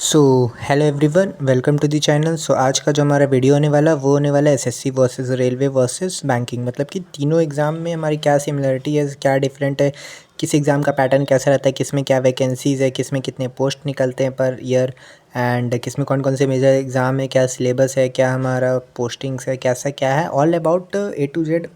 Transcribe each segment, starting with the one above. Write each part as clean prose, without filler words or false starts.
So hello everyone, welcome to the channel. So आज का जो हमारा वीडियो होने वाला वो होने वाला है SSC versus railway versus banking. मतलब कि तीनों एग्ज़ाम में हमारी क्या सिमिलरिटी है, क्या डिफरेंट है, किस एग्ज़ाम का पैटर्न कैसा रहता है, किस में क्या वैकेंसीज़ है, किस में कितने पोस्ट निकलते हैं पर ईयर, एंड किस में कौन कौन से मेजर एग्ज़ाम है, क्या सिलेबस है, क्या हमारा पोस्टिंग्स है, कैसा क्या है, all about A to Z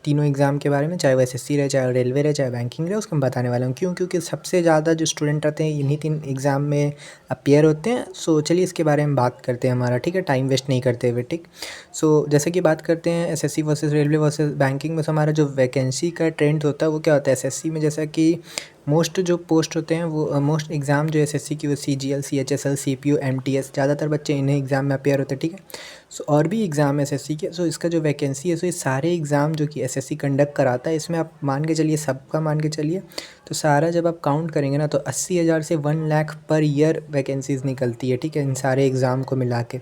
तीनों एग्ज़ाम के बारे में, चाहे वो एसएससी रहे, चाहे रेलवे रहे, चाहे बैंकिंग रहे, उसको मैं बताने वाला हूँ। क्यों? क्योंकि सबसे ज़्यादा जो स्टूडेंट रहते हैं इन्हीं तीन एग्ज़ाम में अपीयर होते हैं। सो चलिए इसके बारे में बात करते हैं हमारा, ठीक है, टाइम वेस्ट नहीं करते हुए, ठीक। सो जैसे कि बात करते हैं SSC versus railway versus banking में, हमारा जो वैकेंसी का ट्रेंड होता है वो क्या होता है एसएससी में, जैसा कि मोस्ट जो पोस्ट होते हैं वो मोस्ट एग्ज़ाम जो एसएससी की वो सीजीएल, सीएचएसएल, सीपीयू, एमटीएस, ज़्यादातर बच्चे इन्हें एग्ज़ाम में अपीयर होते हैं, ठीक है। सो और भी एग्ज़ाम है एसएससी के। सो इसका जो वैकेंसी है, सो ये सारे एग्ज़ाम जो कि एसएससी कंडक्ट कराता है, इसमें आप मान के चलिए, सबका मान के चलिए, तो सारा जब आप काउंट करेंगे ना तो 80,000 से 1 लाख पर ईयर वैकेंसीज़ निकलती है, ठीक है, इन सारे एग्ज़ाम को मिला के।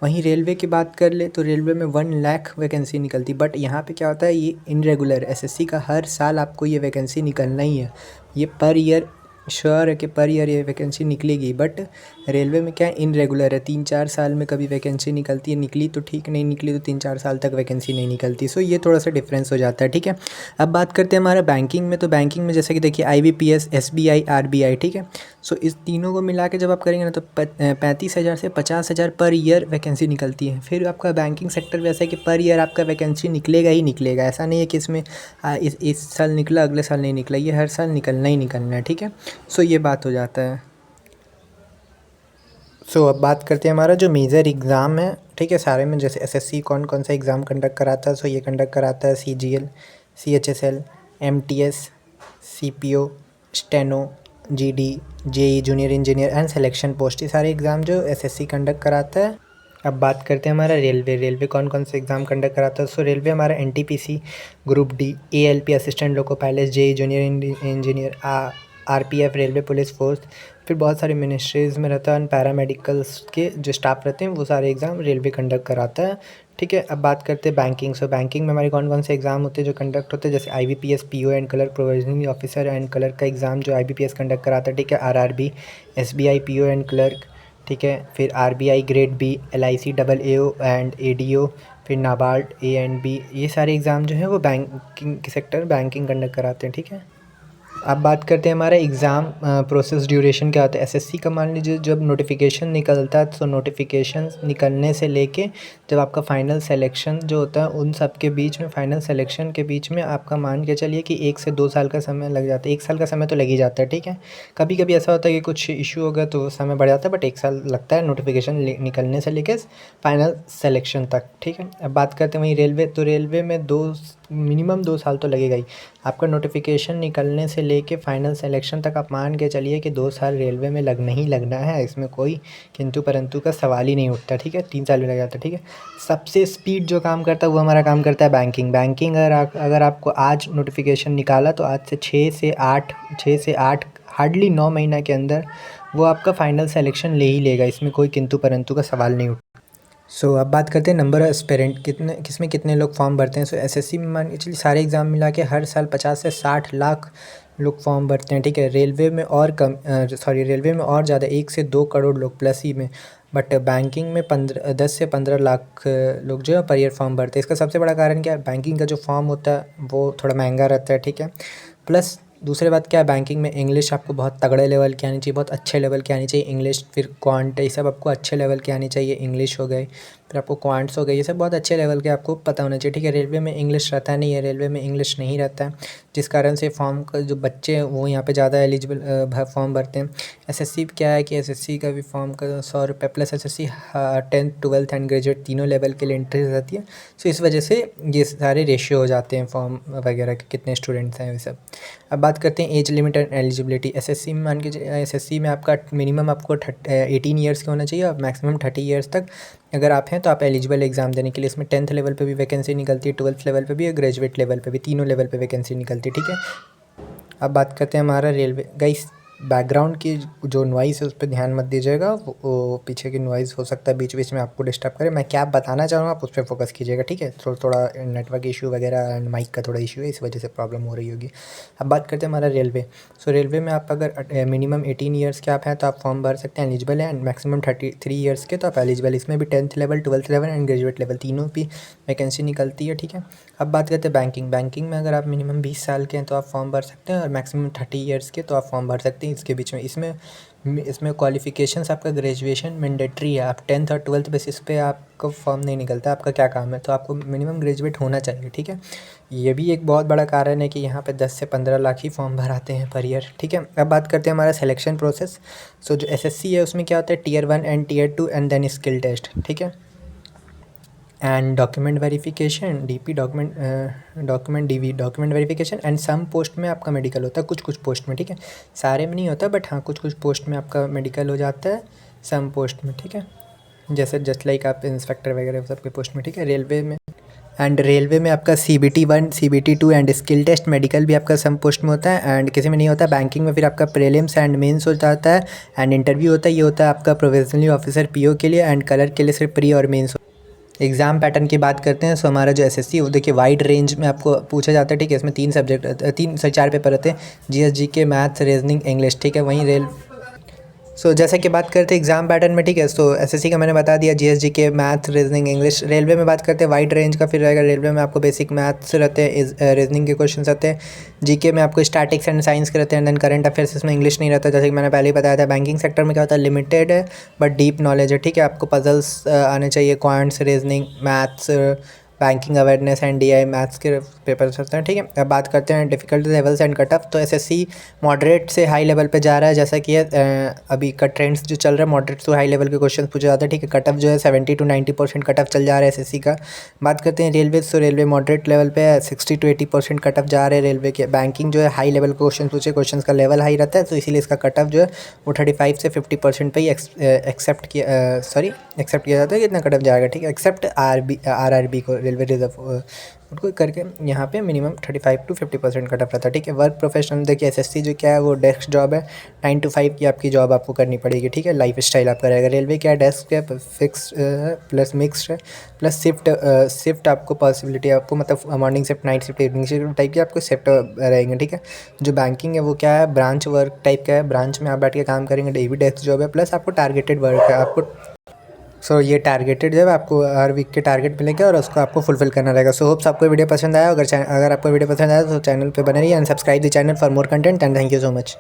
वहीं रेलवे की बात कर ले तो रेलवे में 1 लाख वैकेंसी निकलती, बट यहाँ पे क्या होता है, ये इनरेगुलर, एसएससी का हर साल आपको ये वैकेंसी निकलना ही है। ये पर ईयर श्योर है कि पर ईयर ये वैकेंसी निकलेगी, बट रेलवे में क्या है, इनरेगुलर है, 3-4 साल में कभी वैकेंसी निकलती है, निकली तो ठीक, नहीं निकली तो 3-4 साल तक वैकेंसी नहीं निकलती। सो ये थोड़ा सा डिफरेंस हो जाता है, ठीक है। अब बात करते हैं हमारा बैंकिंग में। तो बैंकिंग में जैसे कि देखिए आईबीपीएस, एसबीआई, आरबीआई, ठीक है। सो इस तीनों को मिला के जब आप करेंगे ना तो 35,000 से 50,000 पर ईयर वैकेंसी निकलती है। फिर आपका बैंकिंग सेक्टर वैसा है कि पर ईयर आपका वैकेंसी निकलेगा ही निकलेगा, ऐसा नहीं है कि इसमें इस साल निकला अगले साल नहीं निकला, ये हर साल निकलना ही निकलना है, ठीक है। सो ये बात हो जाता है। सो अब बात करते हैं हमारा जो मेजर एग्ज़ाम है, ठीक है, सारे में। जैसे एसएससी कौन कौन सा एग्ज़ाम कंडक्ट कराता है, सो ये कंडक्ट कराता है CGL, CHSL, MTS, CPO, steno, GD, JE junior engineer and selection post, ये सारे एग्ज़ाम जो एसएससी कंडक्ट कराता है। अब बात करते हैं हमारा रेलवे। रेलवे कौन कौन से एग्ज़ाम कंडक्ट कराता है, सो रेलवे हमारा NTPC, group D, ALP assistant loco pilot, JE junior engineer, RPF, railway police force, फिर बहुत सारे मिनिस्ट्रीज़ में रहता है, पैरामेडिकल्स के जो स्टाफ रहते हैं वो सारे एग्ज़ाम रेलवे कंडक्ट कराता है, ठीक है। अब बात करते हैं बैंकिंग। सो बैंकिंग में हमारे कौन कौन से एग्ज़ाम होते हैं जो कंडक्ट होते हैं, जैसे IBPS, PO and clerk, provisioning officer and clerk का एग्ज़ाम जो आईबीपीएस कंडक्ट कराता है, ठीक है। RRB, SBI, PO and clerk, ठीक है। फिर RBI grade B, LIC double AO and ADO, फिर नाबार्ड ए एंड बी, ये सारे एग्ज़ाम जो है वो बैंकिंग सेक्टर बैंकिंग कंडक्ट कराते हैं, ठीक है। अब बात करते हैं हमारा एग्ज़ाम प्रोसेस ड्यूरेशन क्या होता है। एसएससी का मान लीजिए जब नोटिफिकेशन निकलता है तो नोटिफिकेशन निकलने से लेके जब आपका फ़ाइनल सिलेक्शन जो होता है उन सब के बीच में, फ़ाइनल सिलेक्शन के बीच में आपका मान के चलिए कि 1 से 2 साल का समय लग जाता है। 1 साल का समय तो लग ही जाता है, ठीक है। कभी कभी ऐसा होता है कि कुछ इशू हो गया तो समय बढ़ जाता है, बट 1 साल लगता है नोटिफिकेशन निकलने से लेके फ़ाइनल सिलेक्शन तक, ठीक है। अब बात करते हैं वहीं रेलवे। तो रेलवे में मिनिमम 2 साल तो लगेगा ही। आपका नोटिफिकेशन निकलने से लेके फ़ाइनल सिलेक्शन तक आप मान के चलिए कि 2 साल रेलवे में लगना ही लगना है, इसमें कोई किंतु परंतु का सवाल ही नहीं उठता, ठीक है। 3 साल भी लग जाता है, ठीक है। सबसे स्पीड जो काम करता है वो हमारा काम करता है बैंकिंग। बैंकिंग अगर आपको आज नोटिफिकेशन निकाला तो आज से 6 से 8 हार्डली 9 महीना के अंदर वो आपका फ़ाइनल सिलेक्शन ले ही लेगा, इसमें कोई किंतु परंतु का सवाल नहीं उठता। सो अब बात करते हैं नंबर ऑफ एस्पिरेंट, किसमें कितने लोग फॉर्म भरते हैं। सो एसएससी में मान के चलिए सारे एग्ज़ाम मिला के हर साल 50 से 60 लाख लोग फॉर्म भरते हैं, ठीक है। रेलवे में और कम, रेलवे में और ज़्यादा, 1 से 2 करोड़ लोग प्लस ही में। बट बैंकिंग में 10 से 15 लाख लोग जो है पर ईयर फॉर्म भरते हैं। इसका सबसे बड़ा कारण क्या है, बैंकिंग का जो फॉर्म होता है वो थोड़ा महंगा रहता है, ठीक है। प्लस दूसरी बात क्या है, बैंकिंग में इंग्लिश आपको बहुत तगड़े लेवल की आनी चाहिए, बहुत अच्छे लेवल की आनी चाहिए इंग्लिश। फिर क्वांट, ये सब आपको अच्छे लेवल की आनी चाहिए, इंग्लिश हो गए, फिर आपको क्वांट्स हो गए, ये सब बहुत अच्छे लेवल के आपको पता होना चाहिए, ठीक है। रेलवे में इंग्लिश रहता नहीं है, रेलवे में इंग्लिश नहीं रहता है, जिस कारण से फॉर्म का जो बच्चे हैं वो यहाँ पे ज़्यादा एलिजिबल फॉर्म भरते हैं। एसएससी क्या है कि एसएससी का भी फॉर्म का 100 रुपये plus SSC 10th 12th and graduate तीनों लेवल के लिए एंट्री रहती है। सो इस वजह से ये सारे रेशियो हो जाते हैं फॉर्म वगैरह के, कितने स्टूडेंट्स हैं, ये सब। अब बात करते हैं age limit and eligibility. SSC में मान के एसएससी में आपका मिनिमम आपको 18 ईयर्स का होना चाहिए और मैक्सिमम 30 ईयर्स तक अगर आप हैं तो आप एलिजिबल एग्ज़ाम देने के लिए। इसमें 10th लेवल पे भी वैकेंसी निकलती है, 12th लेवल पे भी और ग्रेजुएट लेवल पे भी, तीनों लेवल पे वैकेंसी निकलती है, ठीक है। अब बात करते हैं हमारा रेलवे गाइस। बैकग्राउंड की जो नॉइज़ है उस पे ध्यान मत दीजिएगा, वो पीछे की नॉइज़ हो सकता है बीच बीच में आपको डिस्टर्ब करे। मैं क्या बताना चाह रहा हूँ आप उस पर फोकस कीजिएगा, ठीक है। थोड़ा नेटवर्क इशू वगैरह एंड माइक का थोड़ा इशू है, इस वजह से प्रॉब्लम हो रही होगी। अब बात करते हैं हमारा रेलवे। सो रेलवे में आप अगर मिनिमम 18 ईयर्स के आप हैं तो आप फॉर्म भर सकते हैं, एलिजिबल है। एंड मैक्सिमम 33 ईयर्स के तो आप एलिजिबल। इसमें भी 10th level, 12th level and graduate level तीनों भी वैकेंसी निकलती है, ठीक है। अब बात करते हैं बैंकिंग। बैंकिंग में अगर आप मिनिमम 20 साल के हैं तो आप फॉर्म भर सकते हैं, और मैक्सिमम 30 ईयर्स के तो आप फॉर्म भर सकते हैं। इसके बीच में इसमें क्वालिफ़िकेशंस आपका ग्रेजुएशन मैंडेटरी है। आप 10th और 12th बेसिस पे आपका फॉर्म नहीं निकलता, आपका क्या काम है, तो आपको मिनिमम ग्रेजुएट होना चाहिए, ठीक है। ये भी एक बहुत बड़ा कारण है कि यहाँ पे 10 से 15 लाख ही फॉर्म भराते हैं पर ईयर, ठीक है। अब बात करते हैं हमारा सिलेक्शन प्रोसेस। सो जो एसएससी है उसमें क्या होता है, Tier 1 and Tier 2 and then skill test, ठीक है। And document verification, DP document verification and some post में आपका मेडिकल होता है, कुछ कुछ पोस्ट में, ठीक है। सारे में नहीं होता, बट हाँ कुछ कुछ पोस्ट में आपका मेडिकल हो जाता है, सम पोस्ट में, ठीक है। जैसे जस्ट लाइक आप इंस्पेक्टर वगैरह सबके पोस्ट में, ठीक है। रेलवे में आपका CBT 1, CBT 2 and skill test medical भी आपका सम पोस्ट में होता है, एंड किसी में नहीं होता। बैंकिंग में फिर आपका प्रीलिम्स एंड मेंस हो जाता है, एंड इंटरव्यू होता है। ये होता है आपका प्रोविजनली ऑफिसर PO के लिए, एंड कलर के लिए सिर्फ प्री और मेंस। एग्ज़ाम पैटर्न की बात करते हैं। सो हमारा जो एसएससी वो देखिए वाइड रेंज में आपको पूछा जाता है, ठीक है। इसमें 4 पेपर होते हैं, GS GK maths reasoning English, ठीक है। वहीं सो जैसे कि बात करते हैं एग्जाम पैटर्न में, ठीक है। सो एसएससी का मैंने बता दिया, GS GK math reasoning English. Railway में बात करते हैं वाइड रेंज का फिर रहेगा। रेलवे में आपको बेसिक मैथ्स रहते हैं, रीजनिंग के क्वेश्चन रहते हैं। GK में आपको स्टैटिक्स एंड साइंस के रहते हैं, देन करंट अफेयर्स, इसमें इंग्लिश नहीं रहता, जैसे कि मैंने पहले ही बताया था। बैंकिंग सेक्टर में क्या होता है, लिमिटेड है बट डीप नॉलेज है, ठीक है। आपको पजल्स आने चाहिए, quants, reasoning, maths, banking awareness and DI maths के पेपर्स होते हैं, ठीक है। अब बात करते हैं difficulty levels and cut off. तो एसएससी मॉडरेट से हाई लेवल पे जा रहा है, जैसा कि अभी का ट्रेंड्स जो चल रहा है, मॉडरेट टू हाई लेवल के क्वेश्चन पूछे जाते हैं, ठीक है। कट ऑफ जो है 70 to 90% कट ऑफ चल जा रहा है एसएससी का। बात करते हैं रेलवे। तो रेलवे मॉडरेट लेवल पे 60 to 80% कट ऑफ जा रहे हैं रेलवे के। बैंकिंग जो है हाई लेवल के क्वेश्चन का लेवल हाई रहता है, तो इसीलिए इसका कट ऑफ जो है वो 35 से 50% पे ही एक्सेप्ट किया जाता है कि इतना कट ऑफ जाएगा, ठीक है। एक्सेप्ट RRB को, रेलवे रिजर्व, उनको करके यहाँ पे मिनिमम 35 to 50% कट ऑफ रहता है, ठीक है। वर्क प्रोफेशनल देखिए एसएससी जो क्या है वो डेस्क जॉब है, 9 to 5 की आपकी जॉब आपको करनी पड़ेगी, ठीक है। लाइफ स्टाइल आपका रहेगा। रेलवे क्या है, डेस्क है, फिक्स प्लस मिक्स्ड है, प्लस शिफ्ट आपको पॉसिबिलिटी है, आपको मतलब morning shift, night shift, evening shift type की आपको शिफ्ट रहेंगे, ठीक है। जो बैंकिंग है वो क्या है, ब्रांच वर्क टाइप का है, ब्रांच में आप बैठ के काम करेंगे, डेली डेस्क जॉब है, प्लस आपको टारगेटेड वर्क है आपको। सो ये टारगेटेड जो है आपको हर वीक के टारगेट मिलेंगे और उसको आपको फुलफिल करना रहेगा। सो होप्स आपको वीडियो पसंद आया। अगर आपको वीडियो पसंद आया तो चैनल पे बने रहिए and subscribe the channel for more content and thank you so much.